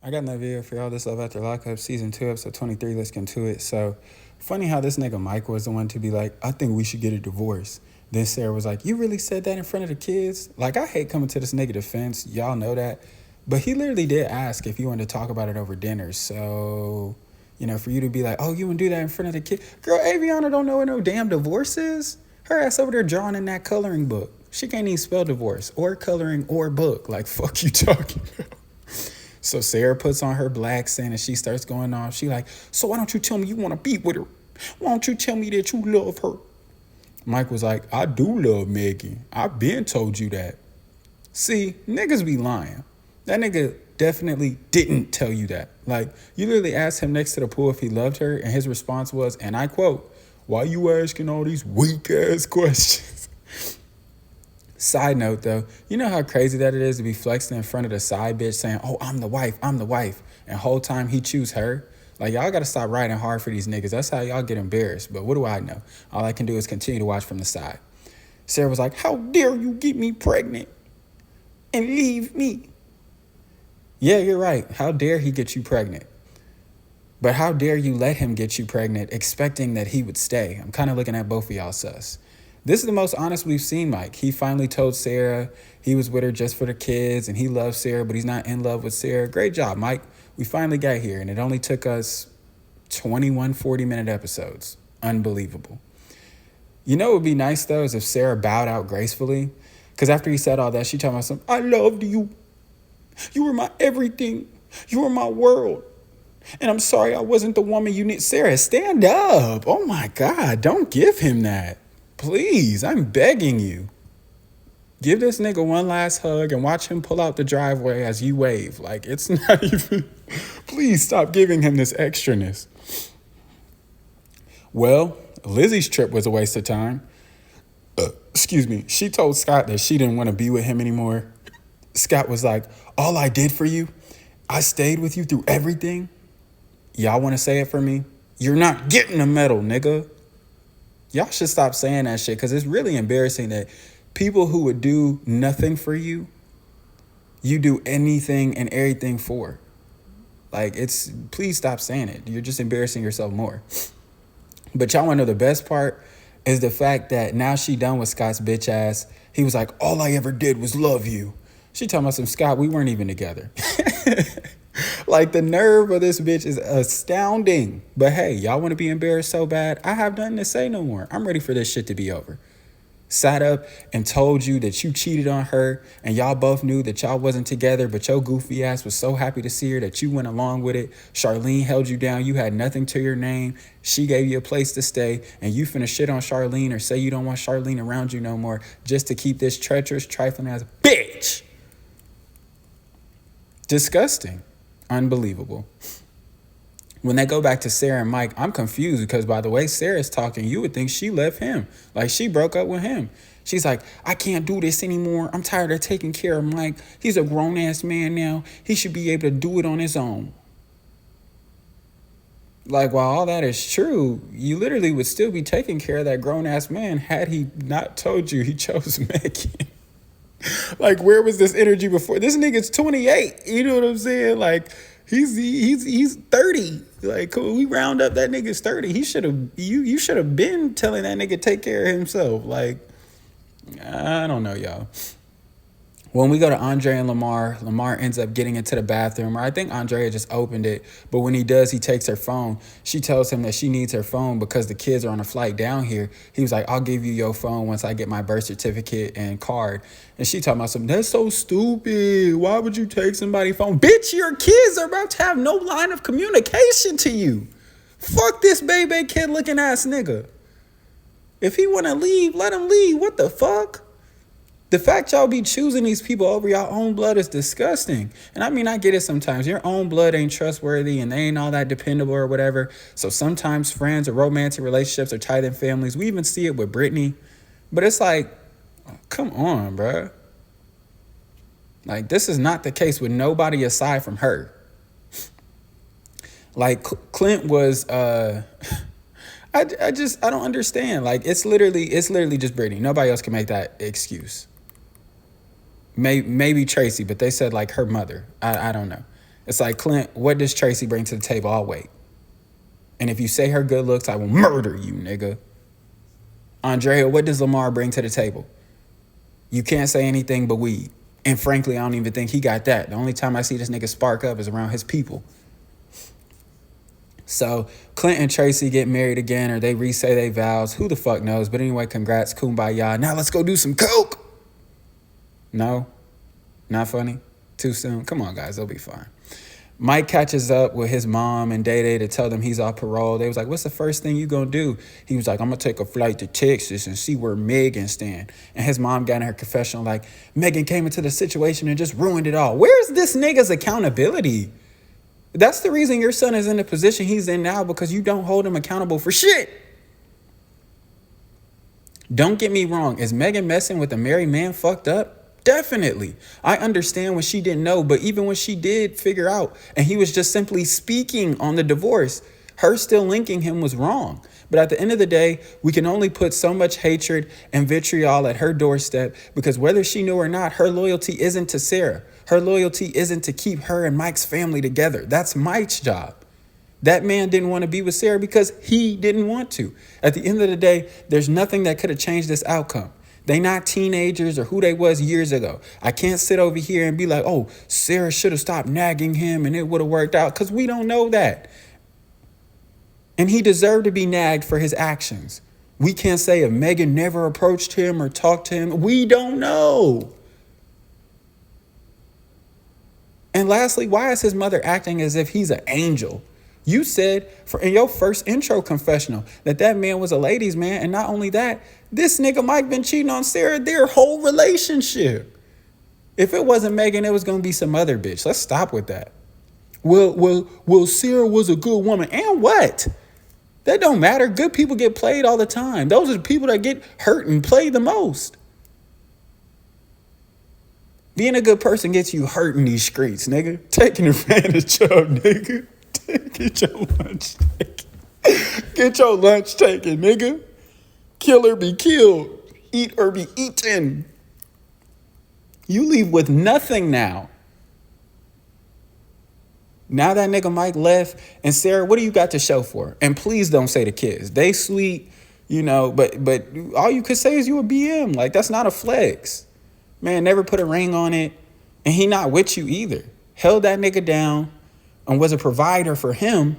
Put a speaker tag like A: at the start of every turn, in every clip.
A: I got another video for y'all. This Love After Lockup, Season 2, Episode 23. Let's get into it. So, funny how this nigga Mike was the one to be like, I think we should get a divorce. Then Sarah was like, you really said that in front of the kids? Like, I hate coming to this nigga defense. Y'all know that. But he literally did ask if you wanted to talk about it over dinner. So, for you to be like, oh, you want to do that in front of the kid? Girl, Aviana don't know what no damn divorce is. Her ass over there drawing in that coloring book. She can't even spell divorce or coloring or book. Like, fuck you talking about? So Sarah puts on her black scent and she starts going off. She like, so why don't you tell me you want to be with her? Why don't you tell me that you love her? Mike was like, I do love Maggie. I've been told you that. See, niggas be lying. That nigga definitely didn't tell you that. Like, you literally asked him next to the pool if he loved her, and his response was, and I quote, why you asking all these weak-ass questions? Side note, though, you know how crazy that it is to be flexing in front of the side bitch saying, oh, I'm the wife, and whole time he choose her? Like, y'all gotta stop riding hard for these niggas. That's how y'all get embarrassed. But what do I know? All I can do is continue to watch from the side. Sarah was like, how dare you get me pregnant and leave me? Yeah, you're right. How dare he get you pregnant? But how dare you let him get you pregnant expecting that he would stay? I'm kind of looking at both of y'all sus. This is the most honest we've seen Mike. He finally told Sarah he was with her just for the kids and he loves Sarah, but he's not in love with Sarah. Great job, Mike. We finally got here, and it only took us 21 40-minute episodes. Unbelievable. You know what would be nice, though, is if Sarah bowed out gracefully. Because after he said all that, she told me, I loved you. You were my everything. You were my world. And I'm sorry I wasn't the woman you need. Sarah, stand up. Oh, my God. Don't give him that. Please, I'm begging you. Give this nigga one last hug and watch him pull out the driveway as you wave. Like, it's not even... Please stop giving him this extraness. Well, Lizzie's trip was a waste of time. Excuse me. She told Scott that she didn't want to be with him anymore. Scott was like, all I did for you, I stayed with you through everything. Y'all want to say it for me? You're not getting a medal, nigga. Y'all should stop saying that shit because it's really embarrassing that people who would do nothing for you, you do anything and everything for. Like, please stop saying it. You're just embarrassing yourself more. But y'all want to know the best part is the fact that now she done with Scott's bitch ass. He was like, all I ever did was love you. She talking about some Scott, we weren't even together. Like, the nerve of this bitch is astounding. But hey, y'all want to be embarrassed so bad? I have nothing to say no more. I'm ready for this shit to be over. Sat up and told you that you cheated on her and y'all both knew that y'all wasn't together, but your goofy ass was so happy to see her that you went along with it. Charlene held you down. You had nothing to your name. She gave you a place to stay, and you finna shit on Charlene or say you don't want Charlene around you no more just to keep this treacherous, trifling ass bitch. Disgusting. Unbelievable. When they go back to Sarah and Mike, I'm confused because by the way Sarah's talking, you would think she left him. Like, she broke up with him. She's like, I can't do this anymore. I'm tired of taking care of Mike. He's a grown-ass man now. He should be able to do it on his own. Like, while all that is true, you literally would still be taking care of that grown-ass man had he not told you he chose Megan. Like, where was this energy before? This nigga's 28. You know what I'm saying? Like, he's 30. Like, cool, we round up that nigga's 30. He should have you should have been telling that nigga take care of himself. Like, I don't know, y'all. When we go to Andre and Lamar ends up getting into the bathroom, or I think Andrea just opened it, but when he does, he takes her phone. She tells him that she needs her phone because the kids are on a flight down here. He was like, I'll give you your phone once I get my birth certificate and card. And she talking about something, that's so stupid. Why would you take somebody's phone? Bitch, your kids are about to have no line of communication to you. Fuck this baby kid looking ass nigga. If he want to leave, let him leave. What the fuck? The fact y'all be choosing these people over your own blood is disgusting. And I mean, I get it sometimes. Your own blood ain't trustworthy and they ain't all that dependable or whatever. So sometimes friends or romantic relationships are tied in families. We even see it with Brittany. But it's like, come on, bruh. Like, this is not the case with nobody aside from her. Like, Clint was... I don't understand. Like, it's literally just Brittany. Nobody else can make that excuse. Maybe Tracy, but they said like her mother. I don't know. It's like, Clint, what does Tracy bring to the table? I'll wait. And if you say her good looks, I will murder you, nigga. Andrea, what does Lamar bring to the table? You can't say anything but weed. And frankly, I don't even think he got that. The only time I see this nigga spark up is around his people. So Clint and Tracy get married again, or they re-say their vows. Who the fuck knows? But anyway, congrats, kumbaya. Now let's go do some coke. No? Not funny? Too soon? Come on, guys. They'll be fine. Mike catches up with his mom and Day Day to tell them he's off parole. They was like, what's the first thing you gonna do? He was like, I'm gonna take a flight to Texas and see where Megan stand. And his mom got in her confessional like, Megan came into the situation and just ruined it all. Where's this nigga's accountability? That's the reason your son is in the position he's in now, because you don't hold him accountable for shit. Don't get me wrong. Is Megan messing with a married man fucked up? Definitely. I understand when she didn't know, but even when she did figure out and he was just simply speaking on the divorce, her still linking him was wrong. But at the end of the day, we can only put so much hatred and vitriol at her doorstep, because whether she knew or not, her loyalty isn't to Sarah. Her loyalty isn't to keep her and Mike's family together. That's Mike's job. That man didn't want to be with Sarah because he didn't want to. At the end of the day, there's nothing that could have changed this outcome. They not teenagers or who they was years ago. I can't sit over here and be like, oh, Sarah should have stopped nagging him and it would have worked out, because we don't know that. And he deserved to be nagged for his actions. We can't say if Megan never approached him or talked to him. We don't know. And lastly, why is his mother acting as if he's an angel? You said in your first intro confessional that man was a ladies' man. And not only that, this nigga Mike been cheating on Sarah their whole relationship. If it wasn't Megan, it was going to be some other bitch. Let's stop with that. Well, Sarah was a good woman. And what? That don't matter. Good people get played all the time. Those are the people that get hurt and played the most. Being a good person gets you hurt in these streets, nigga. Taking advantage of, nigga. Get your lunch taken. Get your lunch taken, nigga. Kill or be killed. Eat or be eaten. You leave with nothing now. Now that nigga Mike left, and Sarah, what do you got to show for her? And please don't say the kids. They sweet, but all you could say is you a BM. Like, that's not a flex. Man, never put a ring on it. And he not with you either. Held that nigga down and was a provider for him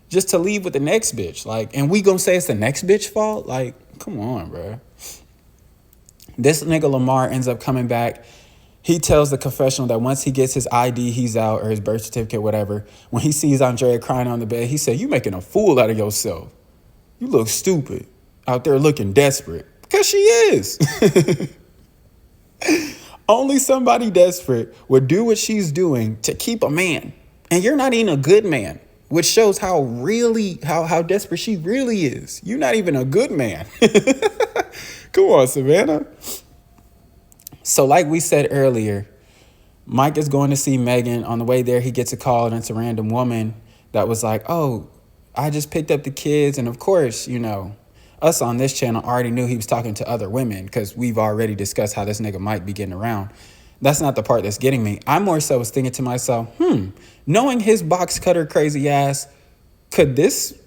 A: just to leave with the next bitch. Like, and we gonna say it's the next bitch fault? Like, come on, bro. This nigga Lamar ends up coming back. He tells the confessional that once he gets his ID, he's out, or his birth certificate, whatever. When he sees Andrea crying on the bed, he said, you making a fool out of yourself. You look stupid out there looking desperate. Because she is. Only somebody desperate would do what she's doing to keep a man. And you're not even a good man, which shows how desperate she really is. You're not even a good man. Come on, Savannah. So like we said earlier, Mike is going to see Megan. On the way there, he gets a call, and it's a random woman that was like, oh, I just picked up the kids. And of course, us on this channel already knew he was talking to other women, because we've already discussed how this nigga might be getting around. That's not the part that's getting me. I more so was thinking to myself, knowing his box cutter crazy ass, could this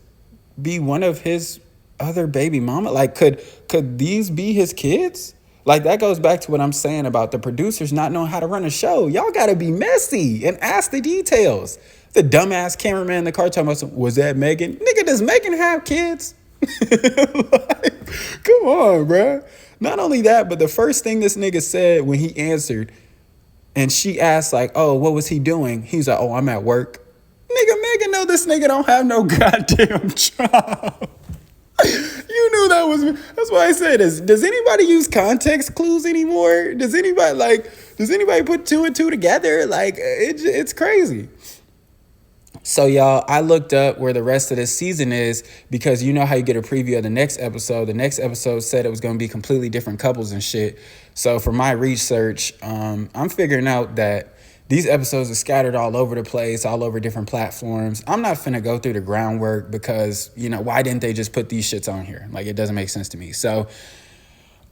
A: be one of his other baby mama? Like, could these be his kids? Like, that goes back to what I'm saying about the producers not knowing how to run a show. Y'all got to be messy and ask the details. The dumbass cameraman in the car talking about, was that Megan? Nigga, does Megan have kids? Like, come on, bro. Not only that, but the first thing this nigga said when he answered, and she asked, like, oh, what was he doing? He's like, oh, I'm at work. Nigga, Megan know this nigga don't have no goddamn job. You knew that was, that's why I said this. Does anybody use context clues anymore? Does anybody put two and two together? Like, it's crazy. So, y'all, I looked up where the rest of this season is, because you know how you get a preview of the next episode. The next episode said it was going to be completely different couples and shit. So for my research, I'm figuring out that these episodes are scattered all over the place, all over different platforms. I'm not finna go through the groundwork because, why didn't they just put these shits on here? Like, it doesn't make sense to me. So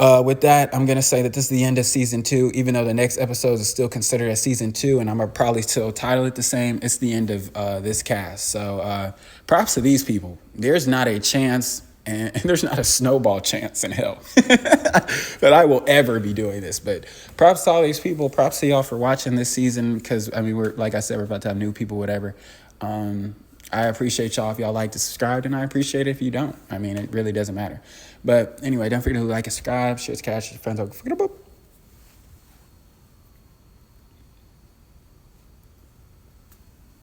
A: With that, I'm going to say that this is the end of season 2, even though the next episode is still considered as season 2, and I'm going to probably still title it the same. It's the end of this cast. So props to these people. There's not a chance, and there's not a snowball chance in hell that I will ever be doing this. But props to all these people. Props to y'all for watching this season because, I mean, we're, like I said, we're about to have new people, whatever. I appreciate y'all if y'all like to subscribe, and I appreciate it if you don't. I mean, it really doesn't matter. But anyway, don't forget to like and subscribe, share, cash, friends, forget about